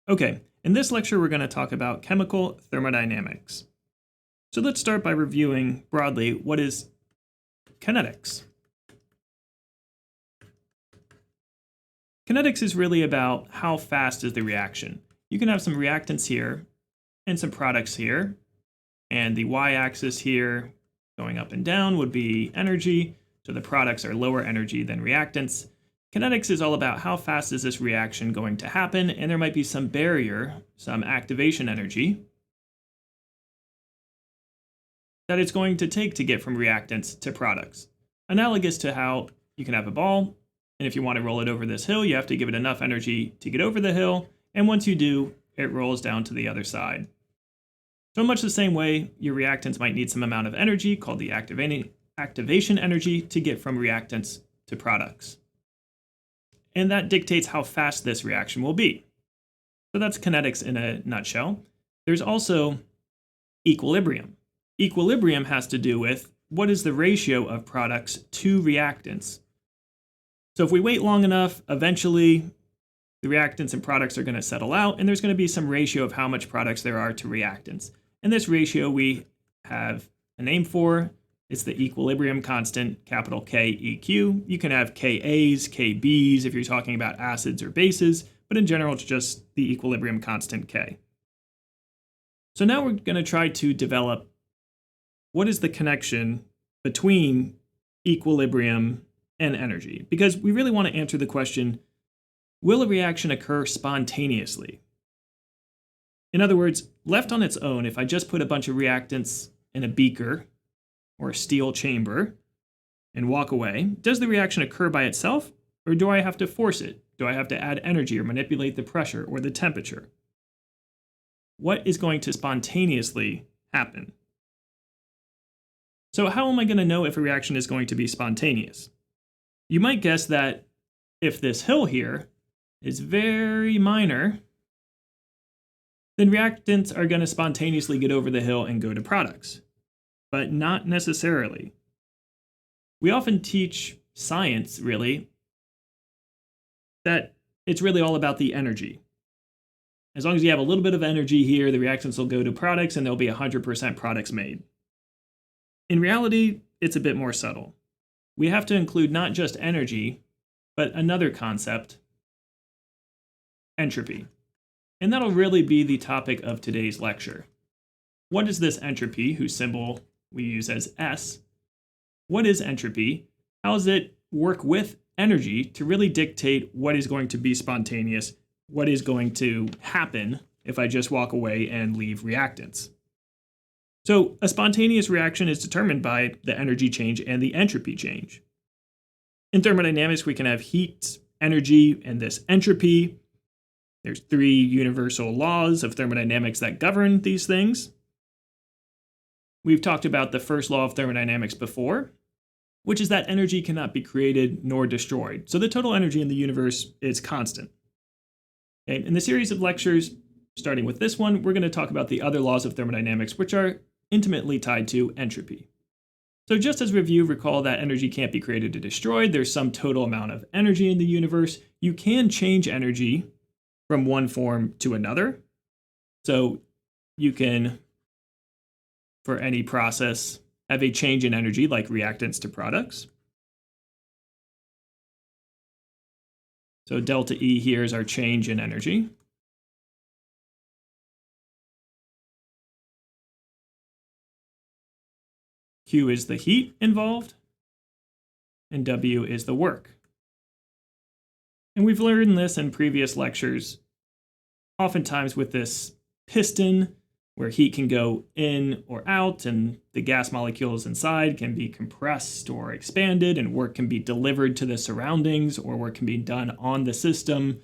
Okay, in this lecture we're going to talk about chemical thermodynamics. So let's start by reviewing broadly what is kinetics. Kinetics is really about how fast is the reaction. You can have some reactants here and some products here, and the y-axis here going up and down would be energy, so the products are lower energy than reactants. Kinetics is all about how fast is this reaction going to happen, and there might be some barrier, some activation energy that it's going to take to get from reactants to products. Analogous to how you can have a ball, and if you want to roll it over this hill, you have to give it enough energy to get over the hill, and once you do, it rolls down to the other side. So in much the same way, your reactants might need some amount of energy, called the activation energy, to get from reactants to products. And that dictates how fast this reaction will be. So that's kinetics in a nutshell. There's also equilibrium. Equilibrium has to do with what is the ratio of products to reactants. So if we wait long enough, eventually the reactants and products are going to settle out, and there's going to be some ratio of how much products there are to reactants. And this ratio we have a name for. It's the equilibrium constant, capital K EQ. You can have KAs, KBs if you're talking about acids or bases, but in general, it's just the equilibrium constant K. So now we're going to try to develop what is the connection between equilibrium and energy, because we really want to answer the question, will a reaction occur spontaneously? In other words, left on its own, if I just put a bunch of reactants in a beaker or a steel chamber and walk away, does the reaction occur by itself, or do I have to force it? Do I have to add energy or manipulate the pressure or the temperature? What is going to spontaneously happen? So how am I going to know if a reaction is going to be spontaneous? You might guess that if this hill here is very minor, then reactants are going to spontaneously get over the hill and go to products. But not necessarily. We often teach science, really, that it's really all about the energy. As long as you have a little bit of energy here, the reactants will go to products and there'll be 100% products made. In reality, it's a bit more subtle. We have to include not just energy, but another concept, entropy. And that'll really be the topic of today's lecture. What is this entropy, whose symbol we use as S? What is entropy? How does it work with energy to really dictate what is going to be spontaneous, what is going to happen if I just walk away and leave reactants? So a spontaneous reaction is determined by the energy change and the entropy change. In thermodynamics, we can have heat, energy, and this entropy. There's 3 universal laws of thermodynamics that govern these things. We've talked about the first law of thermodynamics before, which is that energy cannot be created nor destroyed. So the total energy in the universe is constant. Okay, in the series of lectures, starting with this one, we're going to talk about the other laws of thermodynamics, which are intimately tied to entropy. So just as review, recall that energy can't be created or destroyed. There's some total amount of energy in the universe. You can change energy from one form to another. So you can, for any process, have a change in energy like reactants to products. So delta E here is our change in energy. Q is the heat involved, and W is the work. And we've learned this in previous lectures, oftentimes with this piston, where heat can go in or out, and the gas molecules inside can be compressed or expanded, and work can be delivered to the surroundings, or work can be done on the system.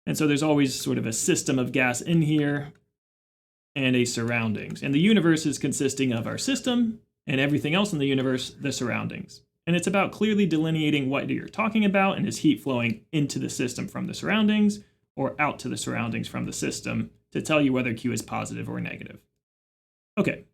And so there's always sort of a system of gas in here and a surroundings. And the universe is consisting of our system, and everything else in the universe, the surroundings. And it's about clearly delineating what you're talking about, and is heat flowing into the system from the surroundings or out to the surroundings from the system to tell you whether Q is positive or negative. Okay.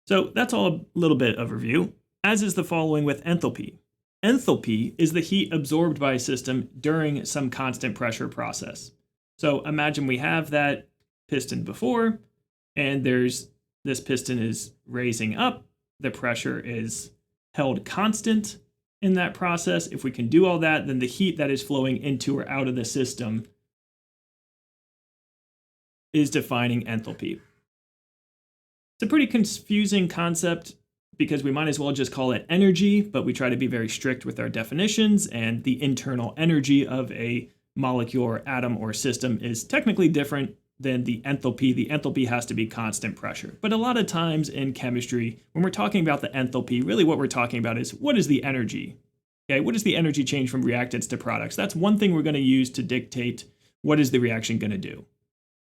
So that's all a little bit of review, as is the following with enthalpy. Enthalpy is the heat absorbed by a system during some constant pressure process. So imagine we have that piston before, and this piston is raising up. The pressure is held constant in that process. If we can do all that, then the heat that is flowing into or out of the system is defining enthalpy. It's a pretty confusing concept because we might as well just call it energy, but we try to be very strict with our definitions, and the internal energy of a molecule or atom or system is technically different than the enthalpy. The enthalpy has to be constant pressure. But a lot of times in chemistry, when we're talking about the enthalpy, really what we're talking about is what is the energy? Okay, what is the energy change from reactants to products? That's one thing we're going to use to dictate what is the reaction going to do.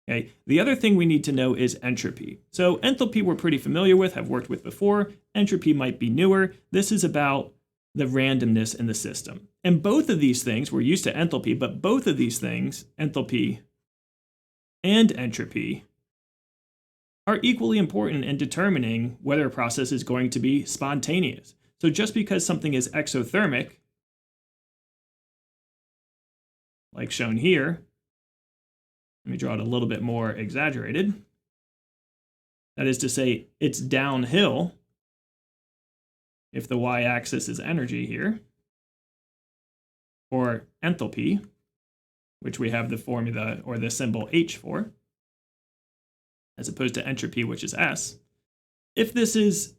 Okay, the other thing we need to know is entropy. So enthalpy we're pretty familiar with, have worked with before. Entropy might be newer. This is about the randomness in the system. And both of these things, we're used to enthalpy, but both of these things, enthalpy and entropy, are equally important in determining whether a process is going to be spontaneous. So just because something is exothermic, like shown here, let me draw it a little bit more exaggerated. That is to say, it's downhill if the y-axis is energy here, or enthalpy, which we have the formula or the symbol H for, as opposed to entropy, which is S. If this is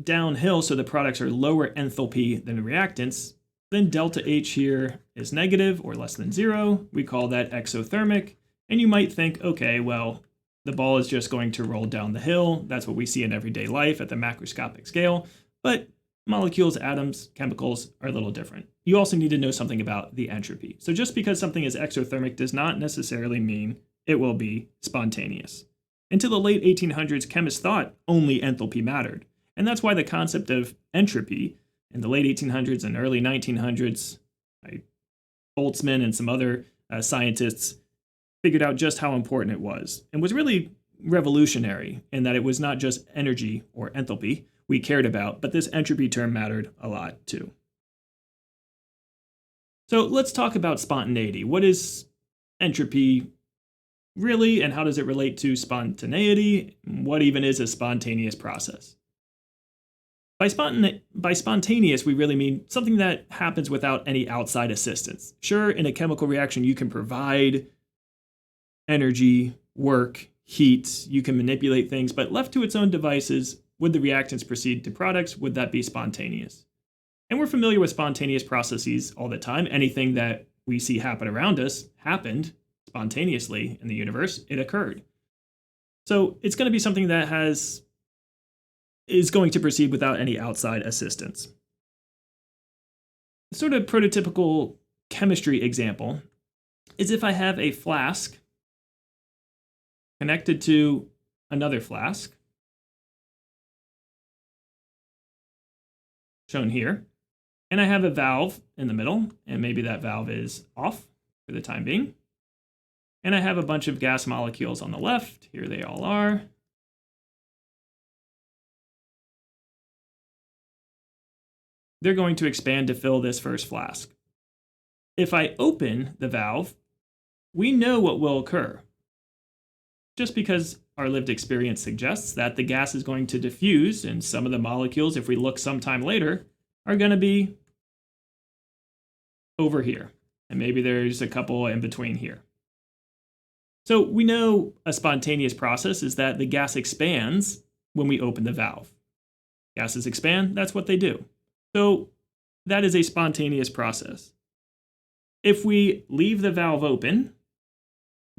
downhill, so the products are lower enthalpy than the reactants, then delta H here is negative or less than 0. We call that exothermic. And you might think, okay, well, the ball is just going to roll down the hill. That's what we see in everyday life at the macroscopic scale. But molecules, atoms, chemicals are a little different. You also need to know something about the entropy. So just because something is exothermic does not necessarily mean it will be spontaneous. Until the late 1800s, chemists thought only enthalpy mattered. And that's why the concept of entropy in the late 1800s and early 1900s, Boltzmann and some other scientists figured out just how important it was, and was really revolutionary in that it was not just energy or enthalpy we cared about, but this entropy term mattered a lot too. So let's talk about spontaneity. What is entropy really, and how does it relate to spontaneity? What even is a spontaneous process? By spontaneous, we really mean something that happens without any outside assistance. Sure, in a chemical reaction, you can provide energy, work, heat, you can manipulate things, but left to its own devices, would the reactants proceed to products? Would that be spontaneous? And we're familiar with spontaneous processes all the time. Anything that we see happen around us happened spontaneously in the universe. It occurred. So it's going to be something that is going to proceed without any outside assistance. Sort of prototypical chemistry example is if I have a flask connected to another flask, shown here, and I have a valve in the middle, and maybe that valve is off for the time being, and I have a bunch of gas molecules on the left. Here they all are. They're going to expand to fill this first flask. If I open the valve, we know what will occur, just because our lived experience suggests that the gas is going to diffuse, and some of the molecules, if we look sometime later, are going to be over here. And maybe there's a couple in between here. So we know a spontaneous process is that the gas expands when we open the valve. Gases expand, that's what they do. So that is a spontaneous process. If we leave the valve open,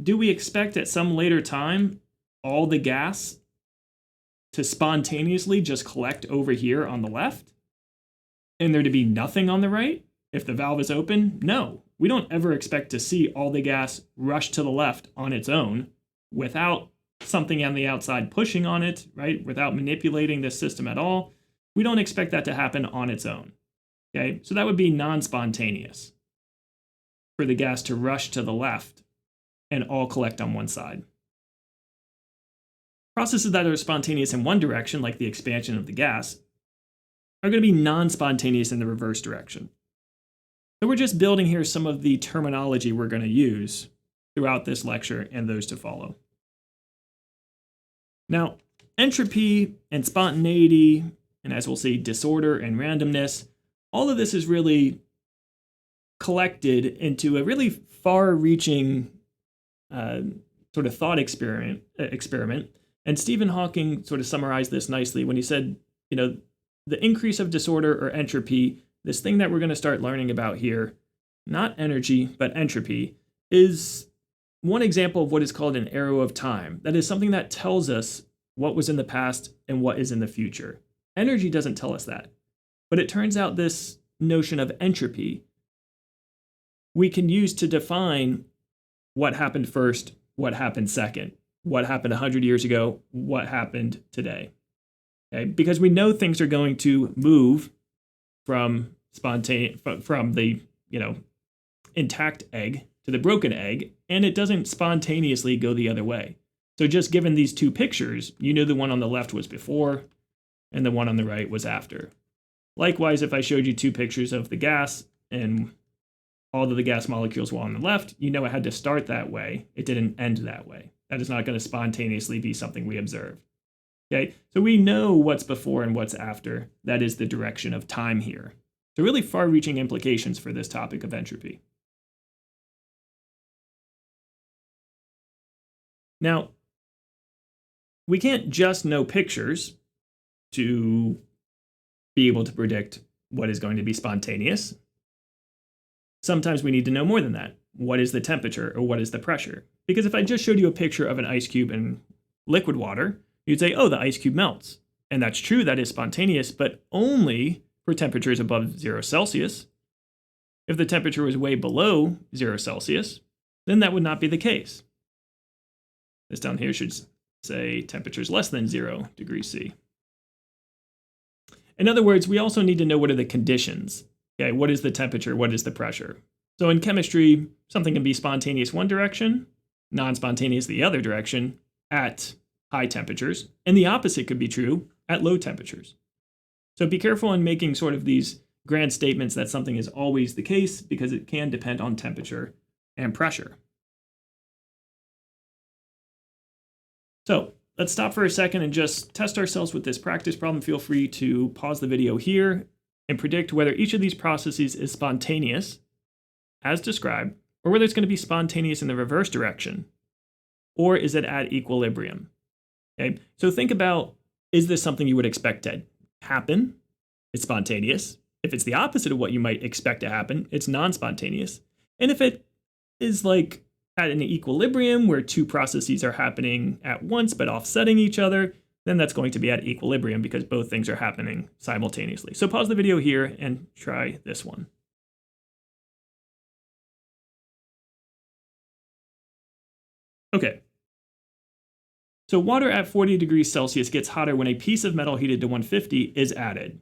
do we expect at some later time all the gas to spontaneously just collect over here on the left and there to be nothing on the right if the valve is open? No, we don't ever expect to see all the gas rush to the left on its own without something on the outside pushing on it, right? Without manipulating the system at all. We don't expect that to happen on its own. Okay, so that would be non-spontaneous for the gas to rush to the left and all collect on one side. Processes that are spontaneous in one direction, like the expansion of the gas, are going to be non-spontaneous in the reverse direction. So we're just building here some of the terminology we're going to use throughout this lecture and those to follow. Now, entropy and spontaneity, and as we'll see, disorder and randomness, all of this is really collected into a really far-reaching sort of thought experiment. And Stephen Hawking sort of summarized this nicely when he said, the increase of disorder or entropy, this thing that we're going to start learning about here, not energy, but entropy, is one example of what is called an arrow of time. That is something that tells us what was in the past and what is in the future. Energy doesn't tell us that. But it turns out this notion of entropy we can use to define what happened first, what happened second, what happened 100 years ago, what happened today. Okay? Because we know things are going to move from the intact egg to the broken egg, and it doesn't spontaneously go the other way. So just given these two pictures, you know the one on the left was before, and the one on the right was after. Likewise, if I showed you two pictures of the gas, and all of the gas molecules were on the left, you know it had to start that way. It didn't end that way. That is not going to spontaneously be something we observe. Okay, so we know what's before and what's after. That is the direction of time here. So really far-reaching implications for this topic of entropy. Now, we can't just know pictures to be able to predict what is going to be spontaneous. Sometimes we need to know more than that. What is the temperature or what is the pressure? Because if I just showed you a picture of an ice cube in liquid water, you'd say, oh, the ice cube melts. And that's true, that is spontaneous, but only for temperatures above 0 Celsius. If the temperature was way below 0 Celsius, then that would not be the case. This down here should say temperatures less than 0 degrees C. In other words, we also need to know what are the conditions. Okay, what is the temperature? What is the pressure? So in chemistry, something can be spontaneous one direction, non-spontaneous the other direction at high temperatures, and the opposite could be true at low temperatures. So be careful in making sort of these grand statements that something is always the case, because it can depend on temperature and pressure. So let's stop for a second and just test ourselves with this practice problem. Feel free to pause the video here and predict whether each of these processes is spontaneous, as described, or whether it's going to be spontaneous in the reverse direction, or is it at equilibrium? Okay, so think about, is this something you would expect to happen? It's spontaneous. If it's the opposite of what you might expect to happen, it's non-spontaneous. And if it is like at an equilibrium where two processes are happening at once but offsetting each other, then that's going to be at equilibrium because both things are happening simultaneously. So pause the video here and try this one. Okay. So water at 40 degrees Celsius gets hotter when a piece of metal heated to 150 is added.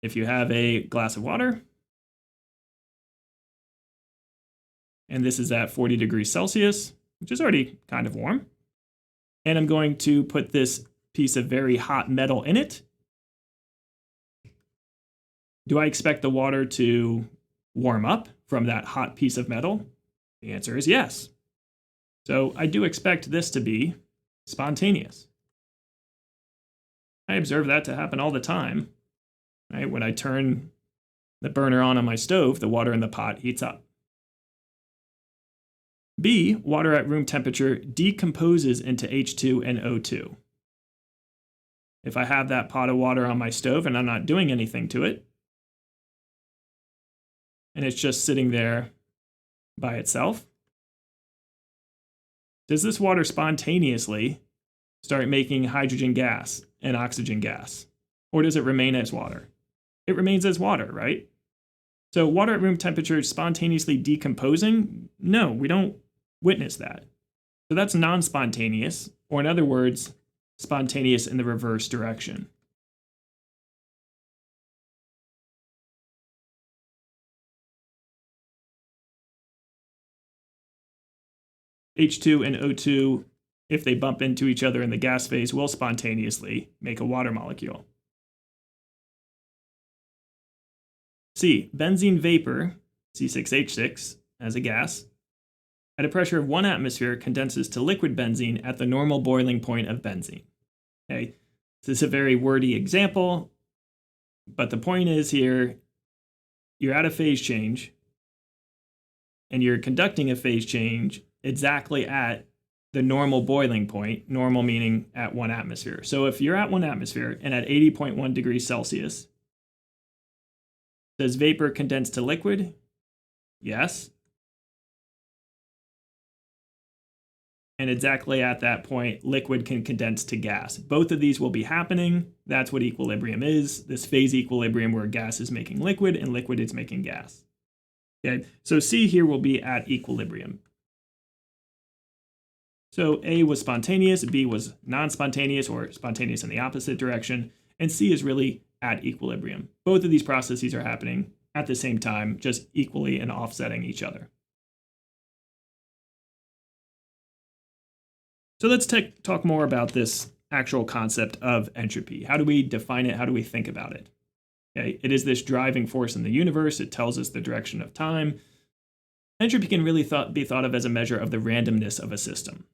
If you have a glass of water, and this is at 40 degrees Celsius, which is already kind of warm, and I'm going to put this piece of very hot metal in it. Do I expect the water to warm up from that hot piece of metal? The answer is yes. So I do expect this to be spontaneous. I observe that to happen all the time. Right? When I turn the burner on my stove, the water in the pot heats up. B, water at room temperature decomposes into H2 and O2. If I have that pot of water on my stove and I'm not doing anything to it, and it's just sitting there by itself, does this water spontaneously start making hydrogen gas and oxygen gas? Or does it remain as water? It remains as water, right? So water at room temperature spontaneously decomposing? No, we don't witness that. So that's non-spontaneous, or in other words, spontaneous in the reverse direction. H2 and O2, if they bump into each other in the gas phase, will spontaneously make a water molecule. C, benzene vapor, C6H6, as a gas, at a pressure of 1 atmosphere condenses to liquid benzene at the normal boiling point of benzene. Okay, this is a very wordy example, but the point is here, you're at a phase change, and you're conducting a phase change exactly at the normal boiling point, normal meaning at 1 atmosphere. So if you're at 1 atmosphere and at 80.1 degrees Celsius, does vapor condense to liquid? Yes. And exactly at that point, liquid can condense to gas. Both of these will be happening. That's what equilibrium is, this phase equilibrium where gas is making liquid and liquid is making gas. Okay, so C here will be at equilibrium. So A was spontaneous, B was non-spontaneous or spontaneous in the opposite direction, and C is really at equilibrium. Both of these processes are happening at the same time, just equally and offsetting each other. So let's talk more about this actual concept of entropy. How do we define it? How do we think about it? Okay, it is this driving force in the universe. It tells us the direction of time. Entropy can really be thought of as a measure of the randomness of a system.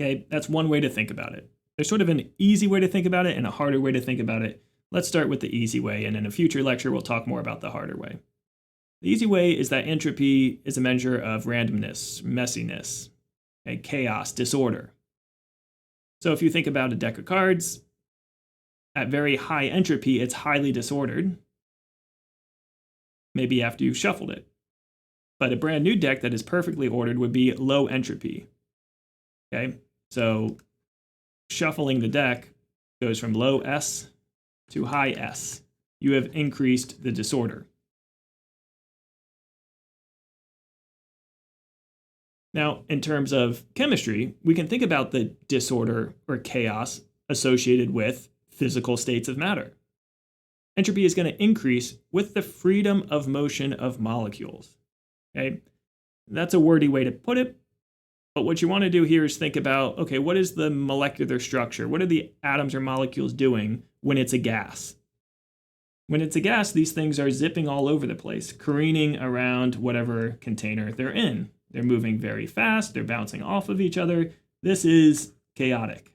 Okay, that's one way to think about it. There's sort of an easy way to think about it and a harder way to think about it. Let's start with the easy way, and in a future lecture, we'll talk more about the harder way. The easy way is that entropy is a measure of randomness, messiness, okay, chaos, disorder. So if you think about a deck of cards, at very high entropy, it's highly disordered, maybe after you've shuffled it. But a brand new deck that is perfectly ordered would be low entropy. Okay, so shuffling the deck goes from low S to high S. You have increased the disorder. Now, in terms of chemistry, we can think about the disorder or chaos associated with physical states of matter. Entropy is going to increase with the freedom of motion of molecules. Okay, that's a wordy way to put it, but what you want to do here is think about, okay, what is the molecular structure? What are the atoms or molecules doing when it's a gas? When it's a gas, these things are zipping all over the place, careening around whatever container they're in. They're moving very fast, they're bouncing off of each other. This is chaotic.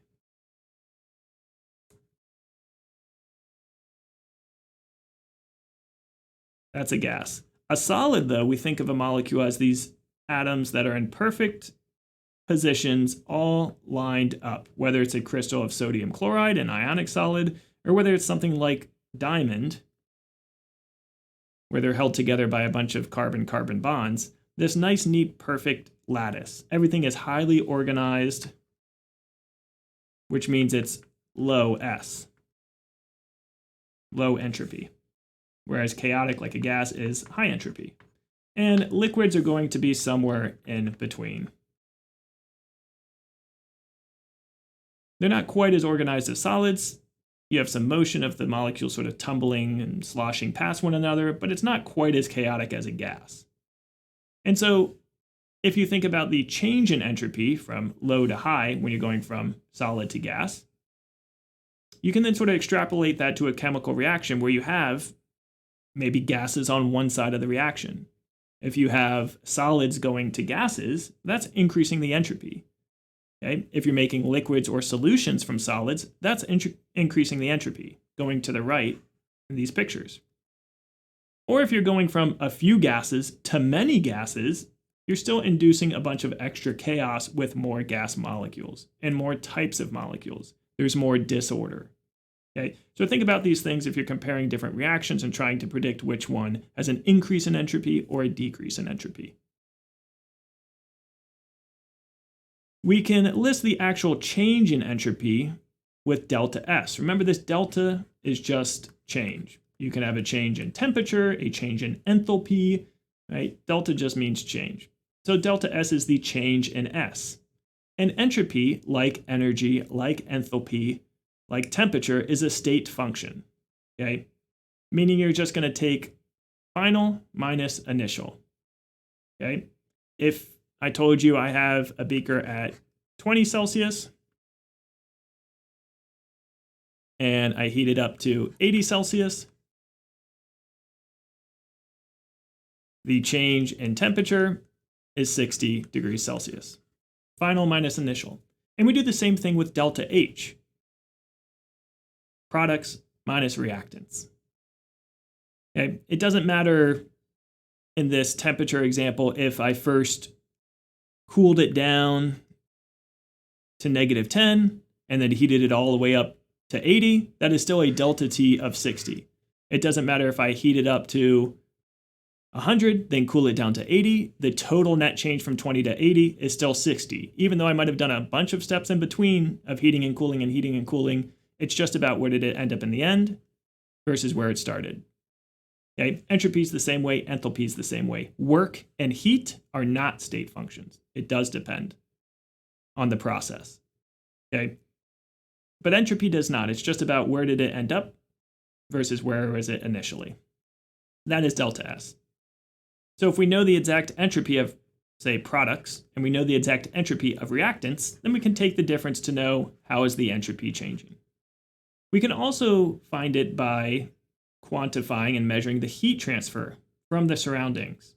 That's a gas. A solid, though, we think of a molecule as these atoms that are in perfect positions, all lined up, whether it's a crystal of sodium chloride, an ionic solid, or whether it's something like diamond, where they're held together by a bunch of carbon-carbon bonds. This nice, neat, perfect lattice. Everything is highly organized, which means it's low S, low entropy, whereas chaotic, like a gas, is high entropy. And liquids are going to be somewhere in between. They're not quite as organized as solids. You have some motion of the molecules sort of tumbling and sloshing past one another, but it's not quite as chaotic as a gas. And so if you think about the change in entropy from low to high when you're going from solid to gas, you can then sort of extrapolate that to a chemical reaction where you have maybe gases on one side of the reaction. If you have solids going to gases, that's increasing the entropy. Okay? If you're making liquids or solutions from solids, that's increasing the entropy, going to the right in these pictures. Or if you're going from a few gases to many gases, you're still inducing a bunch of extra chaos with more gas molecules and more types of molecules. There's more disorder. Okay? So think about these things if you're comparing different reactions and trying to predict which one has an increase in entropy or a decrease in entropy. We can list the actual change in entropy with delta S. Remember, this delta is just change. You can have a change in temperature, a change in enthalpy, right? Delta just means change. So delta S is the change in S. And entropy, like energy, like enthalpy, like temperature, is a state function, okay? Meaning you're just going to take final minus initial, okay? If I told you I have a beaker at 20 Celsius and I heat it up to 80 Celsius, the change in temperature is 60 degrees Celsius. Final minus initial. And we do the same thing with delta H. Products minus reactants. Okay? It doesn't matter in this temperature example if I first cooled it down to -10 and then heated it all the way up to 80. That is still a delta T of 60. It doesn't matter if I heat it up to 100, then cool it down to 80. The total net change from 20 to 80 is still 60. Even though I might have done a bunch of steps in between of heating and cooling and heating and cooling, it's just about where did it end up in the end versus where it started. Okay, entropy is the same way, enthalpy is the same way. Work and heat are not state functions. It does depend on the process. Okay, but entropy does not. It's just about where did it end up versus where was it initially. That is delta S. So if we know the exact entropy of, say, products, and we know the exact entropy of reactants, then we can take the difference to know how is the entropy changing. We can also find it by quantifying and measuring the heat transfer from the surroundings.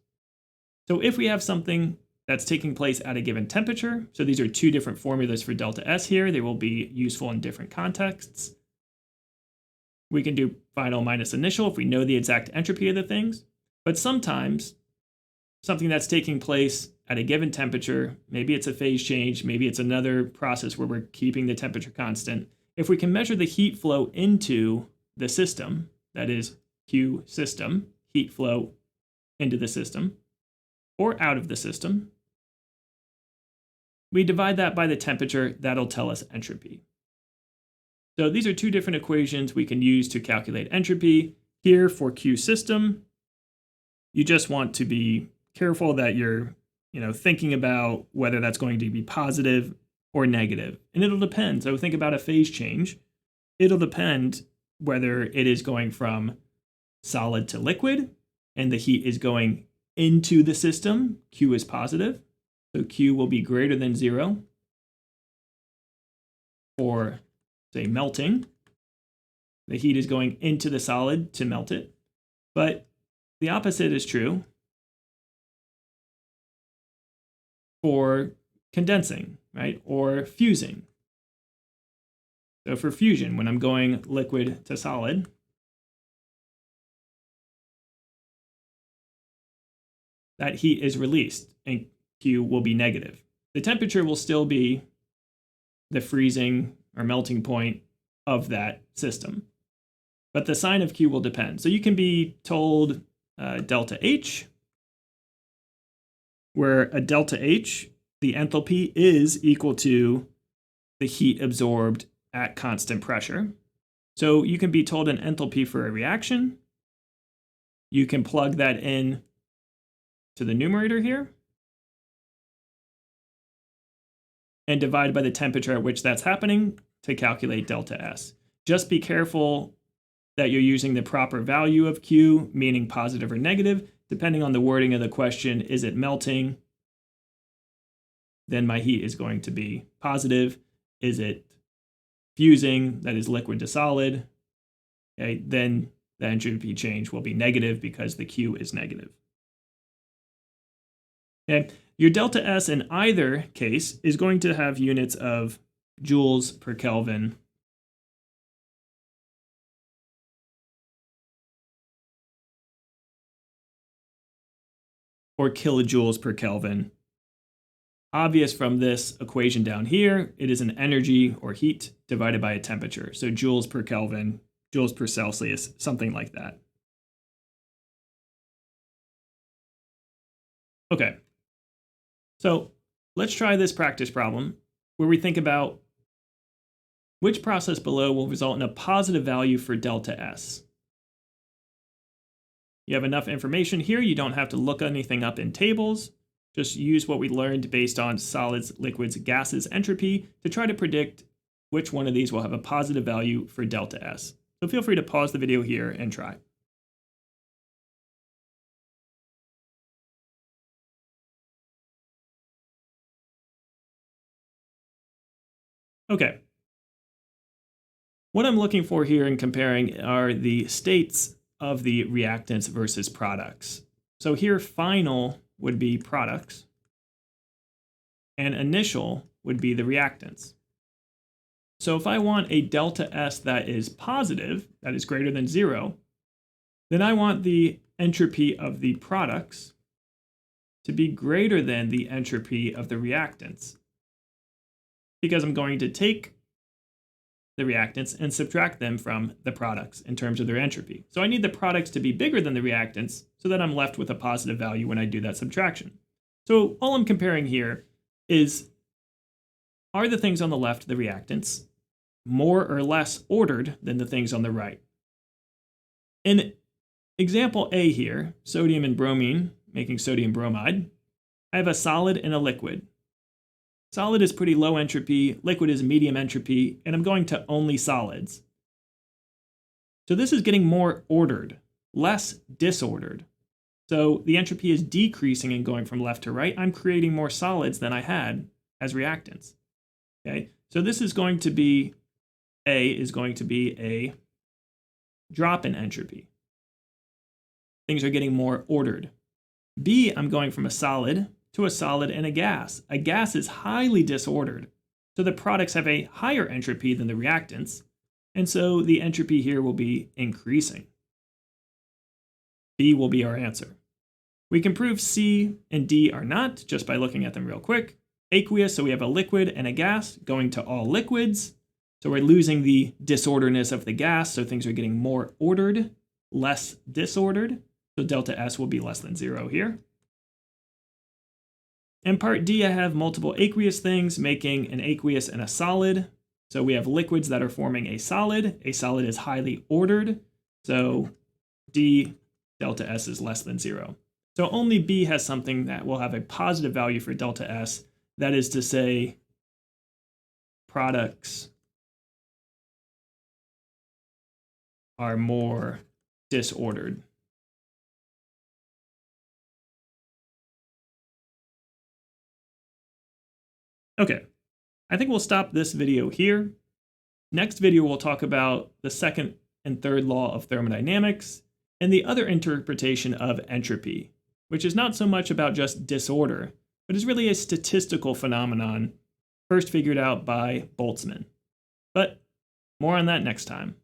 So if we have something that's taking place at a given temperature, so these are two different formulas for delta S here, they will be useful in different contexts. We can do final minus initial if we know the exact entropy of the things, but sometimes something that's taking place at a given temperature, maybe it's a phase change, maybe it's another process where we're keeping the temperature constant. If we can measure the heat flow into the system, that is Q system, heat flow into the system, or out of the system, we divide that by the temperature, that'll tell us entropy. So these are two different equations we can use to calculate entropy. Here for Q system, you just want to be careful that you're thinking about whether that's going to be positive or negative. And it'll depend. So think about a phase change. It'll depend whether it is going from solid to liquid and the heat is going into the system. Q is positive. So Q will be greater than 0 for, say, melting. The heat is going into the solid to melt it. But the opposite is true for condensing, right? Or fusing. So for fusion, when I'm going liquid to solid, that heat is released and Q will be negative. The temperature will still be the freezing or melting point of that system, but the sign of Q will depend. So you can be told delta H, where a delta H, the enthalpy is equal to the heat absorbed at constant pressure. So you can be told an enthalpy for a reaction. You can plug that in to the numerator here and divide by the temperature at which that's happening to calculate delta S. Just be careful that you're using the proper value of Q, meaning positive or negative. Depending on the wording of the question, is it melting? Then my heat is going to be positive. Is it fusing, that is liquid to solid? Okay, then the entropy change will be negative because the Q is negative. Okay, your delta S in either case is going to have units of joules per Kelvin or kilojoules per Kelvin. Obvious from this equation down here, it is an energy or heat divided by a temperature. So joules per Kelvin, joules per Celsius, something like that. Okay, so let's try this practice problem where we think about which process below will result in a positive value for delta S. You have enough information here. You don't have to look anything up in tables. Just use what we learned based on solids, liquids, gases, entropy to try to predict which one of these will have a positive value for delta S. So feel free to pause the video here and try. Okay. What I'm looking for here in comparing are the states of the reactants versus products. So here final would be products, and initial would be the reactants. So if I want a delta S that is positive, that is greater than 0, then I want the entropy of the products to be greater than the entropy of the reactants, because I'm going to take the reactants and subtract them from the products in terms of their entropy. So I need the products to be bigger than the reactants so that I'm left with a positive value when I do that subtraction. So all I'm comparing here is, are the things on the left, the reactants, more or less ordered than the things on the right? In example A here, sodium and bromine, making sodium bromide, I have a solid and a liquid. Solid is pretty low entropy, liquid is medium entropy, and I'm going to only solids. So this is getting more ordered, less disordered. So the entropy is decreasing and going from left to right. I'm creating more solids than I had as reactants. Okay, so this is going to be, A is going to be a drop in entropy. Things are getting more ordered. B, I'm going from a solid to a solid and a gas. A gas is highly disordered, so the products have a higher entropy than the reactants, and so the entropy here will be increasing. B will be our answer. We can prove C and D are not just by looking at them real quick. Aqueous, so we have a liquid and a gas going to all liquids. So we're losing the disorderness of the gas, so things are getting more ordered, less disordered. So delta S will be less than 0 here. In part D, I have multiple aqueous things making an aqueous and a solid. So we have liquids that are forming a solid. A solid is highly ordered. So D, delta S is less than 0. So only B has something that will have a positive value for delta S. That is to say, products are more disordered. Okay, I think we'll stop this video here. Next video, we'll talk about the second and third law of thermodynamics and the other interpretation of entropy, which is not so much about just disorder, but is really a statistical phenomenon first figured out by Boltzmann. But more on that next time.